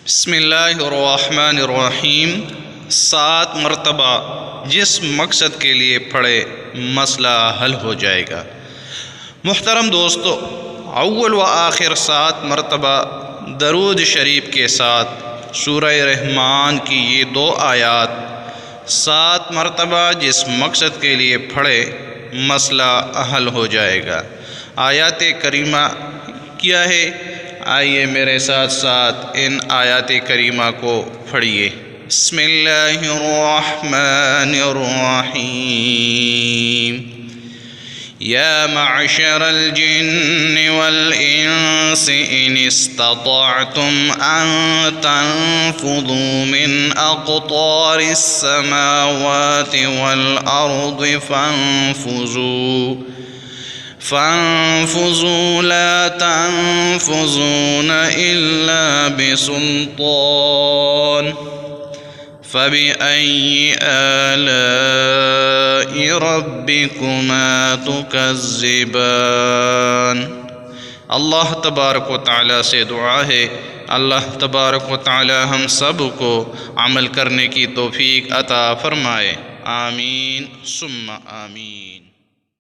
बिस्मिल्लाहिर्रहमानिर्रहीम। 7 मरतबा जिस मकसद के लिए पढ़े मसला हल हो जाएगा। मुहतरम दोस्तों, अव्वल व आखिर 7 मरतबा दरूद शरीफ के साथ सूरह रहमान की ये 2 आयात 7 मरतबा जिस मकसद के लिए पढ़े मसला हल हो जाएगा। आयात करीमा क्या है? आइए मेरे साथ साथ इन आयात करीमा को पढ़िए। बिस्मिल्लाहिर्रहमानिर्रहीम। या मअशरल जिन्नि वल इंसि इन इस्ततअतुम अन तनफुदू मिन अक़तारिस समावाति वल अर्दि फंफुज़ू ला तनफुज़ून इल्ला बिसुल्तान फ़बिअय्यि आलाइ रब्बिकुमा तुकज़्ज़िबान। अल्लाह तबारक व तआला से दुआ है, अल्लाह तबारक व तआला हम सब को अमल करने की तौफ़ीक अता फ़रमाए। आमीन सुम्मा आमीन।